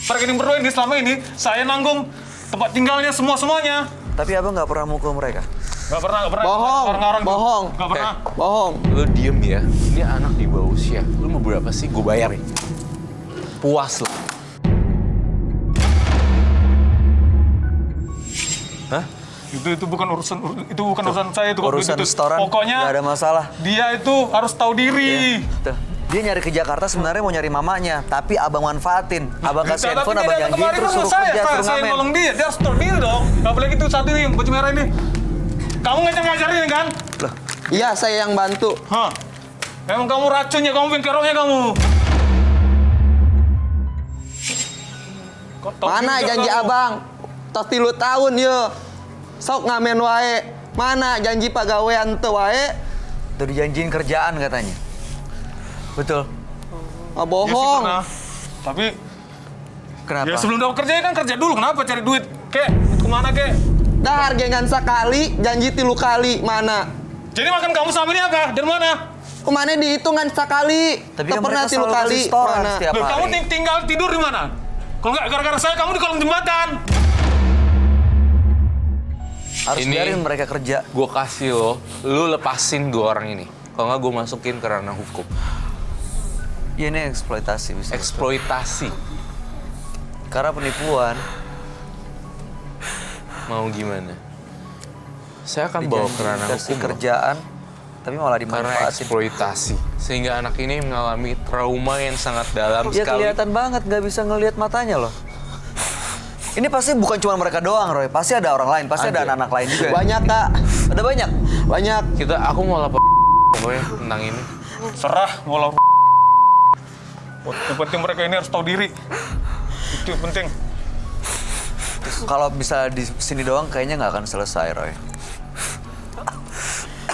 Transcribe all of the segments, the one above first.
Mereka ini berdua ini selama ini saya nanggung tempat tinggalnya semuanya. Tapi abang nggak pernah mukul mereka? Nggak pernah. Bohong, bohong. Nggak pernah. Bohong. Lu diem ya, ini anak di bawah usia. Lu mau berapa sih? Gue bayarin. Puas lo. Hah? Itu bukan urusan saya itu. Urusan itu. setoran, Pokoknya nggak ada masalah. dia itu harus tahu diri. Tuh. Dia nyari ke Jakarta sebenarnya mau nyari mamanya, tapi abang manfaatin. Abang kasih handphone, abang janjiin terus suruh kerja, suruh saya ngamen. nolong dia harus tahu diri dong. Gak boleh gitu satu yang baju merah ini. Kamu ngajarin kan? Loh, Iya, saya yang bantu. Hah? Emang kamu racunnya, kamu bengkeroknya kamu. Kok tahu Mana juga janji kamu? abang? Tos 3 tahun ye. Sok ngamen wae. Mana janji pagawean teu wae? udah dijanjiin kerjaan katanya. Betul. Oh, Iya sih bohong. pernah. Tapi Kenapa? ya sebelum dapat kerja kan kerja dulu. Kenapa cari duit? Kek, kemana kek? Dah hargengan sekali, janji 3 kali. Mana? Jadi makan kamu sama ini apa? Dari mana? Kemana dihitungan sekali? Tapi Teu kan pernah mereka 3 selalu kali. kasih setoran Mana? setiap Loh, kamu hari. tinggal tidur di mana? Kalau nggak gara-gara saya, kamu di kolong jembatan. Harus Ini- biarin mereka kerja. Gue kasih lo, lu lepasin 2 orang ini. Kalau nggak gue masukin ke ranah hukum. Ya ini eksploitasi bisa. Eksploitasi. Karena penipuan. Mau gimana? Saya akan bawa ke ranah Dikasih hukum loh. kerjaan, tapi malah Karena dimanfaatin. eksploitasi. Sehingga anak ini mengalami trauma yang sangat dalam Dia sekali. kelihatan banget, nggak bisa ngelihat matanya loh. Ini pasti bukan cuma mereka doang, Roy. Pasti ada orang lain, pasti ada Ada. anak-anak lain juga. Banyak, Kak. Ada banyak. Banyak. Aku mau lapor pokoknya tentang ini. Serah, ngolah. Yang penting mereka ini harus tahu diri. Itu yang penting. Kalau bisa di sini doang, kayaknya nggak akan selesai, Roy.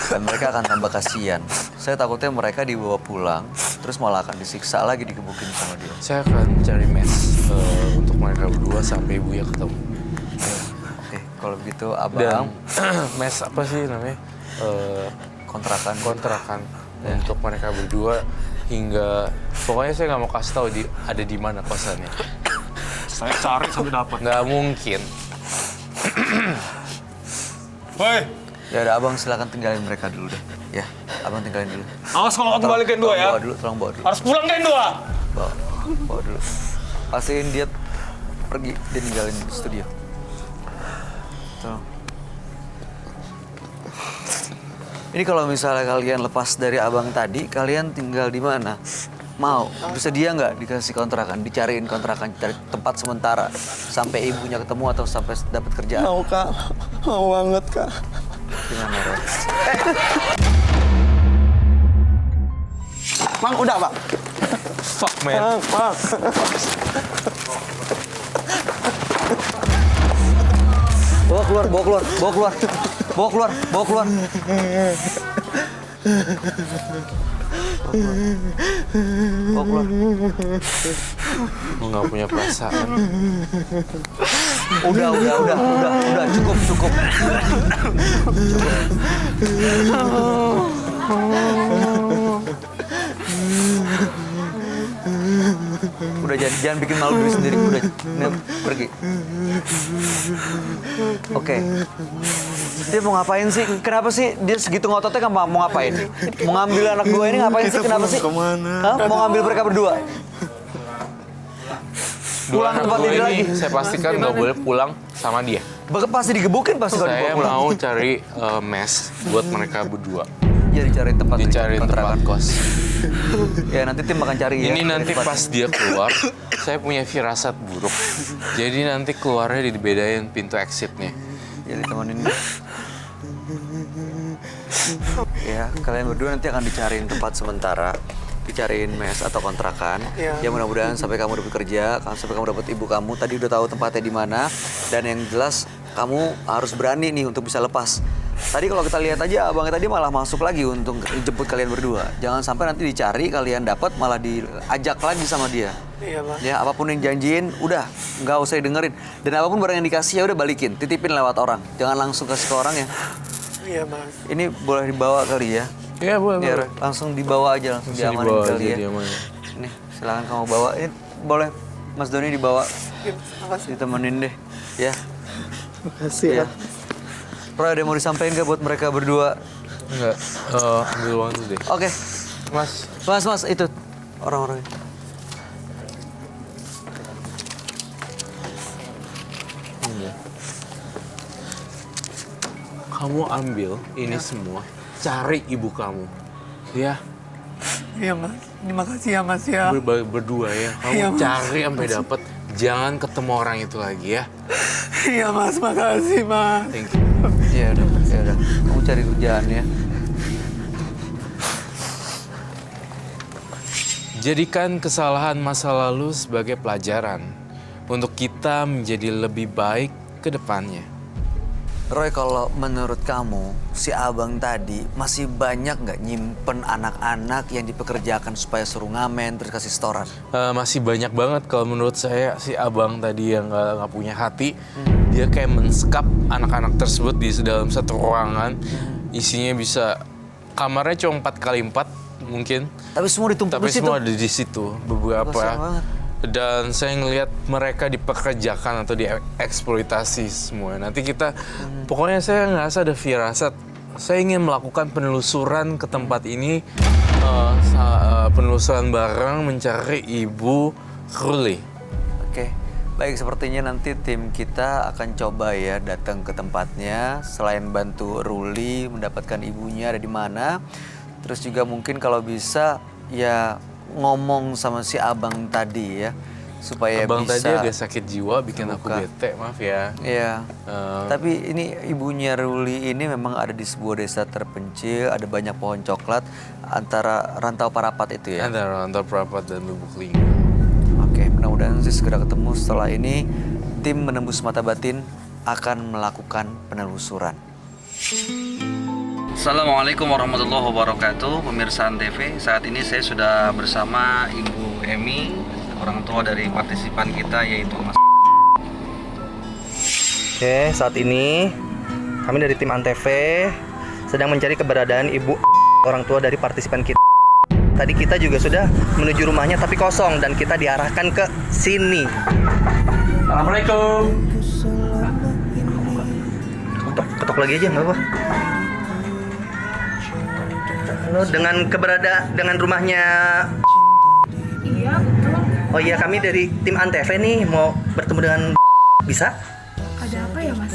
Dan mereka akan tambah kasihan. Saya takutnya mereka dibawa pulang, terus malah akan disiksa lagi, digebukin sama dia. Saya akan cari mes untuk mereka berdua sampai ibunya ketemu. Oke, kalau begitu Dan abang mes apa sih namanya? kontrakan. Kontrakan untuk mereka berdua hingga pokoknya saya nggak mau kasih tahu ada di mana kosannya. Saya cari sampai dapat. Nggak mungkin. Woi, Ya udah, abang silakan tinggalin mereka dulu deh. Ya, abang tinggalin dulu. awas kalau aku balikin dua ya. Bawa dulu, tolong bawa dulu. Harus pulang kan dua. Bawa dulu. Pastiin dia pergi, dia ninggalin studio. Tolong. Ini kalau misalnya kalian lepas dari abang tadi, kalian tinggal di mana? Mau? Bisa dia nggak dikasih kontrakan, dicariin kontrakan, cari tempat sementara sampai ibunya ketemu atau sampai dapat kerjaan? Mau, Kak. Mau banget, Kak. Gimana, Roy? Bang, udah, Bang. Fuck man. Bang. Bawa keluar, bawa keluar, bawa keluar. Bawa keluar, bawa keluar. Bawa keluar. Gue nggak punya perasaan. Udah, cukup. Udah jangan bikin malu diri sendiri, udah Nih, pergi. Oke. Dia mau ngapain sih? Kenapa sih dia segitu ngototnya kan mau ngapain? Mau ngambil anak gua ini ngapain sih? Kenapa sih? Hah? Mau ngambil mereka berdua? Dua Pulang ke anak tempat gue ini ini lagi. saya pastikan nggak boleh pulang sama dia. Pasti digebukin pasti kalau Saya dibawa pulang. mau cari mes buat mereka berdua. Ya dicari tempat Dicari kontrakan. tempat kos. Ya nanti tim akan cari ya. Ini nanti tempat. pas dia keluar, saya punya firasat buruk. Jadi nanti keluarnya dibedain pintu exitnya. Ya ditemenin. Ya, kalian berdua nanti akan dicariin tempat sementara, dicariin mes atau kontrakan. Iya. Ya mudah-mudahan sampai kamu dapat kerja, sampai kamu dapat ibu kamu. Tadi udah tahu tempatnya di mana. Dan yang jelas kamu harus berani nih untuk bisa lepas. Tadi kalau kita lihat aja abangnya tadi malah masuk lagi untuk jemput kalian berdua. Jangan sampai nanti dicari kalian dapat malah diajak lagi sama dia. Iya, Bang. Ya apapun yang janjiin udah nggak usah didengerin. Dan apapun barang yang dikasih ya udah balikin, titipin lewat orang. Jangan langsung kasih ke orang ya. Iya, Bang. Ini boleh dibawa kali ya? Iya boleh. Ya, langsung dibawa aja, langsung diamanin kali ya. Nih, silakan kamu bawa. Ini boleh Mas Doni dibawa. Ditemenin deh, ya. Makasih ya. Roy, ada yang mau disampaikan nggak buat mereka berdua? Enggak, ambil uang dulu deh. Oke, Mas, mas, itu orang-orangnya. kamu ambil ini semua, cari ibu kamu. Ya, Iya mas, terima kasih ya mas ya. berdua ya. Kamu Iya, Mas. cari sampai dapat. Jangan ketemu orang itu lagi ya. Iya mas, makasih mas. Thank you. Ya udah. Kamu cari kerjaan ya. Jadikan kesalahan masa lalu sebagai pelajaran untuk kita menjadi lebih baik ke depannya. Roy, kalau menurut kamu, si abang tadi masih banyak nggak nyimpen anak-anak yang dipekerjakan supaya suruh ngamen terus kasih setoran? Masih banyak banget kalau menurut saya si abang tadi yang nggak punya hati. Dia kayak menskap anak-anak tersebut di dalam satu ruangan. Isinya bisa, kamarnya cuma 4x4 mungkin. Tapi semua ditumpuk Tapi di situ. semua ada di situ beberapa. Kasian banget. Dan saya ngelihat mereka dipekerjakan atau dieksploitasi semua. Nanti kita, pokoknya saya ngerasa ada firasat. Saya ingin melakukan penelusuran ke tempat ini, penelusuran bareng mencari Ibu Ruli. Oke, baik, sepertinya nanti tim kita akan coba ya datang ke tempatnya. Selain bantu Ruli mendapatkan ibunya ada di mana, terus juga mungkin kalau bisa ya ngomong sama si abang tadi ya, supaya Abang bisa. tadi agak sakit jiwa, bikin aku Buka. bete, maaf ya. Iya. Tapi ini ibunya Ruli ini memang ada di sebuah desa terpencil, ada banyak pohon coklat antara Rantau Parapat itu ya. Antara Rantau Parapat dan Lubuk Linggau. Oke, mudah-mudahan sih segera ketemu. Setelah ini tim Menembus Mata Batin akan melakukan penelusuran. Assalamualaikum warahmatullahi wabarakatuh, pemirsa Antv. Saat ini saya sudah bersama Ibu Emi, orang tua dari partisipan kita yaitu Mas. Oke, saat ini kami dari tim Antv sedang mencari keberadaan ibu orang tua dari partisipan kita. Tadi kita juga sudah menuju rumahnya tapi kosong dan kita diarahkan ke sini. Assalamualaikum. Ketok lagi aja, nggak apa. Halo, dengan rumahnya. Iya, betul. Oh iya, kami dari tim Antv nih mau bertemu dengan. Bisa? Ada apa ya, Mas?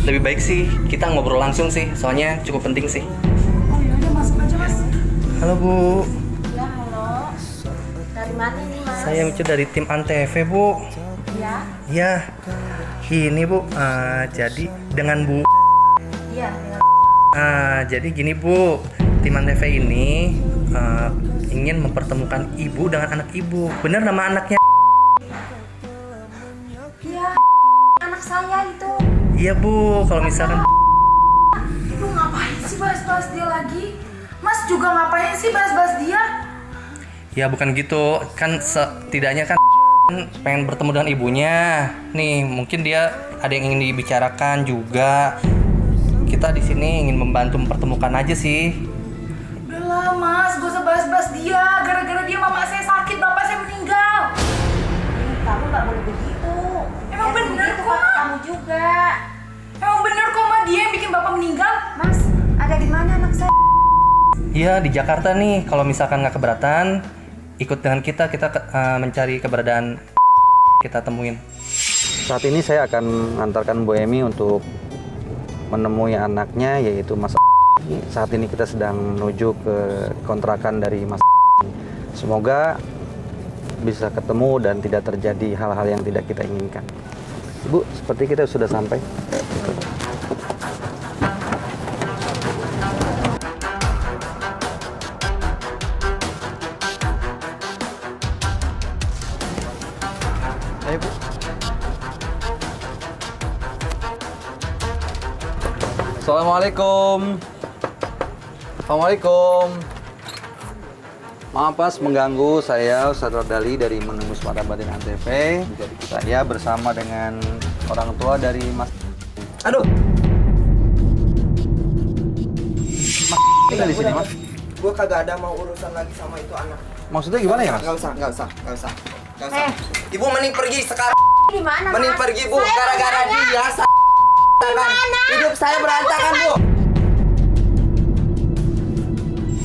Lebih baik sih kita ngobrol langsung sih, soalnya cukup penting sih. Oh iya, udah masuk aja, Mas. Halo Bu, Ya, halo. Dari mana nih, Mas? saya Micu dari tim Antv Bu. Ya. Ya, ini Bu, jadi dengan Bu. Iya, dengan Jadi gini Bu, tim Antv ini ingin mempertemukan ibu dengan anak ibu. Bener nama anaknya? Iya, anak saya itu. Iya Bu, kalau misalkan. Lu ngapain sih bahas-bahas dia lagi? Mas juga ngapain sih bahas-bahas dia? Ya bukan gitu, kan setidaknya kan pengen bertemu dengan ibunya. Nih, mungkin dia ada yang ingin dibicarakan juga. Kita di sini ingin membantu mempertemukan aja sih. Udahlah, Mas, gak usah bahas-bahas dia. Gara-gara dia mama saya sakit, bapak saya meninggal. Kamu nggak boleh begitu. Emang Ya, bener begitu kok, kan Ma. kamu juga. Emang bener kok, Ma, dia yang bikin bapak meninggal. Mas, ada di mana anak saya? Iya, di Jakarta nih. Kalau misalkan nggak keberatan, ikut dengan kita mencari keberadaan kita temuin. Saat ini saya akan mengantarkan Bu Emi untuk menemui anaknya yaitu Mas. Saat ini kita sedang menuju ke kontrakan dari Mas. Semoga bisa ketemu dan tidak terjadi hal-hal yang tidak kita inginkan. Bu, seperti kita sudah sampai. Ayo Bu. Assalamualaikum. Assalamualaikum. Maaf Mas mengganggu, saya Ustadz Dali dari Menembus Mata Batin Antv. Saya bersama dengan orang tua dari Mas. Aduh. Mas tinggal di sini Mas. Gue kagak ada mau urusan lagi sama itu anak. Maksudnya gimana ya Mas? Nggak usah. Ibu mending pergi sekarang. Di mana, Mending Mas? pergi, Bu. Saya Gara-gara mau nanya. dia hidup saya berantakan, Bu.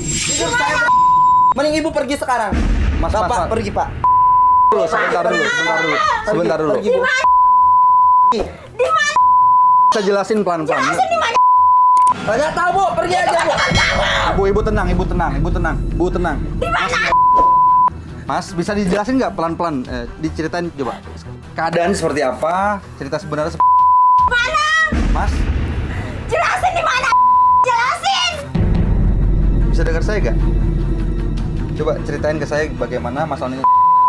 Hidup saya Mending Ibu pergi sekarang. Mas, Bapak Mas. pergi, Pak. Sebentar dulu. Pergi, Bu. Saya jelasin pelan-pelan. Nggak tahu, Bu. Pergi aja, Bu. Ibu tenang. Bu tenang. Mas, bisa dijelasin nggak pelan-pelan? Diceritain coba. Keadaan seperti apa? Cerita sebenarnya Mana? Mas, Jelasin di mana? Jelasin. bisa dengar saya nggak? Coba ceritain ke saya bagaimana Mas Oni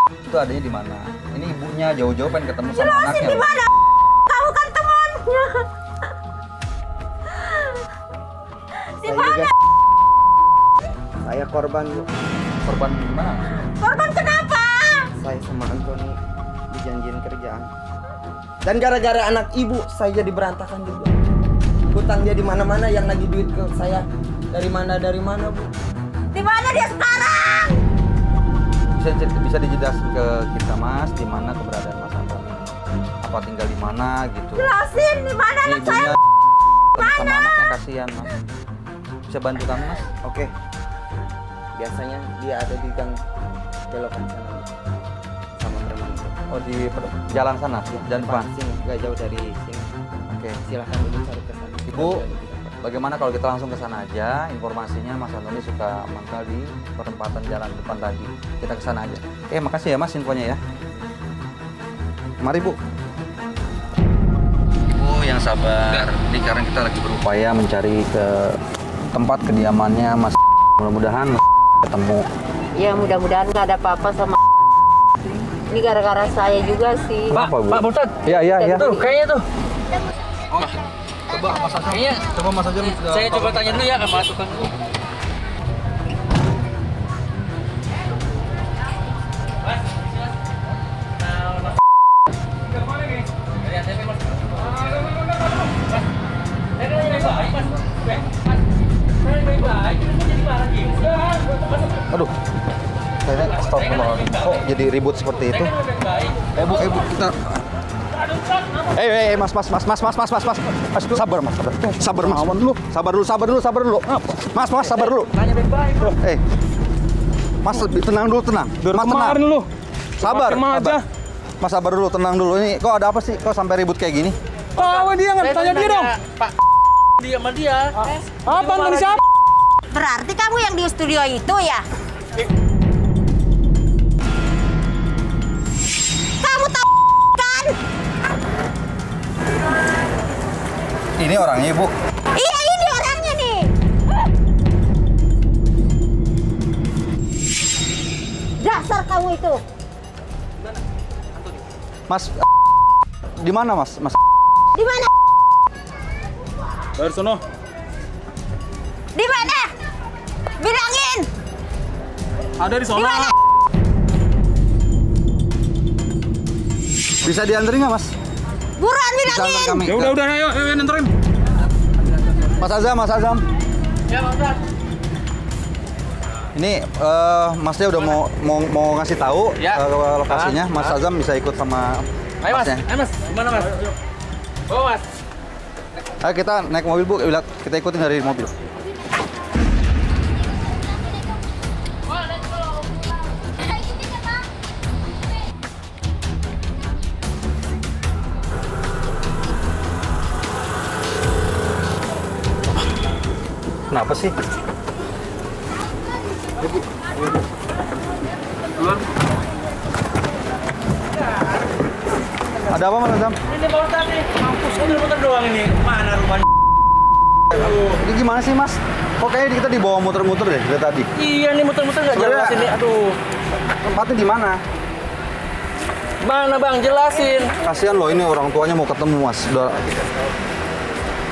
itu adanya di mana? Ini ibunya jauh-jauh pengen ketemu sama Jelasin anaknya. di loh. mana? Kamu kan temannya. Di mana? Saya korban, Bu. Korban gimana? Korban kenapa? Saya sama Antoni dijanjiin kerjaan. Dan gara-gara anak ibu, saya jadi berantakan juga. Hutang dia di mana-mana yang lagi duit ke saya. Dari mana, Bu. Di mana dia sekarang? Bisa dijelasin ke kita Mas, di mana keberadaan Mas Antoni? Apa tinggal di mana gitu? Jelasin di mana Ini anak saya? ibunya sama anaknya kasihan Mas. Bisa bantu kami Mas? Oke. Biasanya dia ada di gang belokan sana, Bu. Sama preman itu. Oh di jalan sana, jalan depan. Sini, gak jauh dari sini. Oke. Silahkan Ibu cari ke sana. Ibu, bagaimana kalau kita langsung ke sana aja? Informasinya Mas Antoni suka mangkal di perempatan jalan depan tadi. Kita ke sana aja. Makasih ya Mas infonya ya. Mari Bu. Bu yang sabar. Ini sekarang kita lagi berupaya mencari ke tempat kediamannya Mas. Mudah-mudahan Mas ketemu. Ya mudah-mudahan nggak ada apa-apa sama. Ini gara-gara saya juga sih. Apa, Bu? Pak Murtad. Iya. Tuh, kayaknya tuh. Coba Mas Azam. Kayaknya Coba Mas Azam. saya coba tanya dulu ya ke masukan dulu. Aduh. Kayaknya stop dulu. Kok jadi ribut seperti itu? Bu, kita Mas, sabar Mas. Sabar Mas. Sabar dulu. Mas, sabar dulu. Mas, tenang dulu, tenang. Mas, Kemarin lu. Sabar. aja. Mas, sabar dulu, tenang dulu. Ini kok ada apa sih? Kok sampai ribut kayak gini? Tahu dia nggak tanya dia dong. Pak, dia sama dia. Apa dari siapa? Berarti kamu yang di studio itu ya? Kamu tahu kan? Ini orangnya, Ibu. Iya ini orangnya nih. Dasar kamu itu. Mas, di mana Mas? Di mana? Dari sono. Di mana? Bilangin. Ada di sono. Di mana? Bisa dianterin nggak Mas? Buruan Bisa antar bilangin. kami. Ya udah ayo nenterin. Mas Azam. Ya, Pak Murtad. Ini Masnya udah mau ngasih tahu Ya. lokasinya. Mas Azam bisa ikut sama Ayo Mas, Masnya. ayo Mas, gimana Mas? Oh Mas. Ayo kita naik mobil Bu, kita ikutin dari mobil. Kenapa sih? Ada apa Mas Azam? Ini Pak Murtad nih, mampus muter-muter doang ini. Mana rumahnya? Ini gimana sih Mas? Kok kayaknya kita dibawa muter-muter deh dari tadi? Iya nih muter-muter nggak Sebenarnya- jelas ini. Aduh. Tempatnya di mana? Mana Bang, jelasin. Kasihan loh ini orang tuanya mau ketemu Mas. Udah,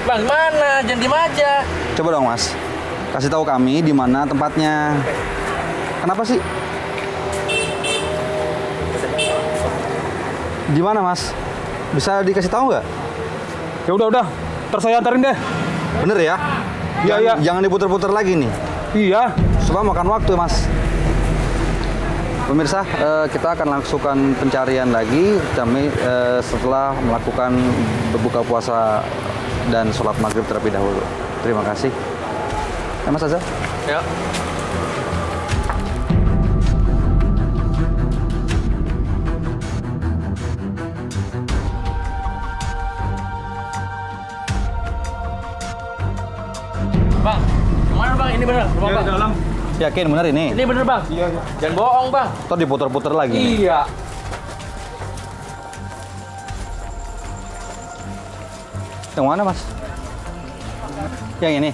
Bang, mana? Jangan diem aja. coba dong Mas. Kasih tahu kami di mana tempatnya. Kenapa sih? Di mana Mas? Bisa dikasih tahu nggak? Ya udah. Ntar saya antarin deh. Bener ya? Iya, iya. Jangan diputer-puter lagi nih. Iya. Supaya makan waktu Mas. Pemirsa, kita akan langsungkan pencarian lagi kami setelah melakukan berbuka puasa dan sholat maghrib terlebih dahulu. Terima kasih. Mas Azhar? Ya. Bang, kemana bang? Ini bener rumah bang? dalam. Yakin benar ini? Ini bener bang? Iya. Jangan bohong bang. Atau diputer-puter lagi? nih? Iya. Yang mana mas? Yang ini?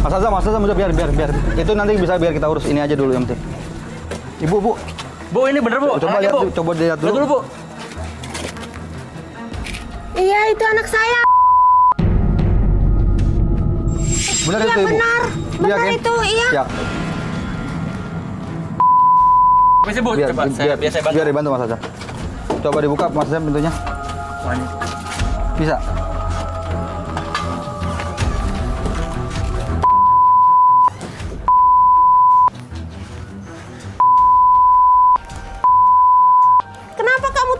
Mas Azam, udah biar. Itu nanti bisa biar kita urus. Ini aja dulu yang penting. Ibu, Bu. Bu, ini bener Bu. Coba Anaknya, lihat, Bu. coba dilihat dulu. Lihat dulu Bu. Iya, itu anak saya. Benar Iya, itu Ibu? benar Kan? itu, iya. Ya. Permisi Bu, Biar, coba saya bantu. biar dibantu Mas Azam. Coba dibuka Mas Azam pintunya. Bisa. Kenapa kamu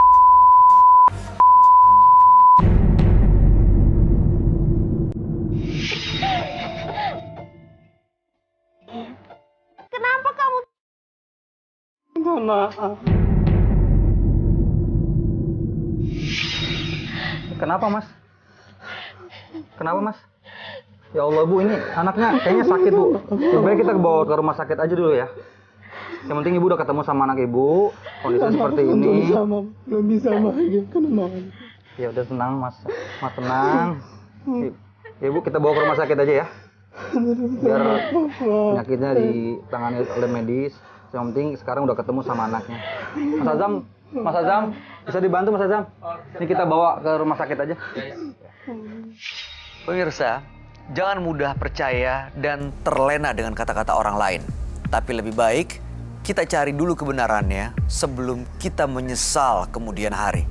Kenapa kamu Kenapa Mas? Kenapa Mas? Ya Allah Bu, ini anaknya kayaknya sakit Bu. Sebenarnya kita bawa ke rumah sakit aja dulu ya. Yang penting Ibu udah ketemu sama anak Ibu, kondisi seperti ini. Belum bisa lagi, kenapa? Ya udah tenang Mas, Mas tenang. Ya Bu, kita bawa ke rumah sakit aja ya. Biar penyakitnya ditangani oleh medis. Yang penting sekarang udah ketemu sama anaknya. Mas Azam, bisa dibantu Mas Azam? Ini kita bawa ke rumah sakit aja. Pemirsa, jangan mudah percaya dan terlena dengan kata-kata orang lain. Tapi lebih baik kita cari dulu kebenarannya sebelum kita menyesal kemudian hari.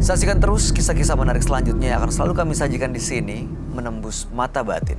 Saksikan terus kisah-kisah menarik selanjutnya yang akan selalu kami sajikan di sini, Menembus Mata Batin.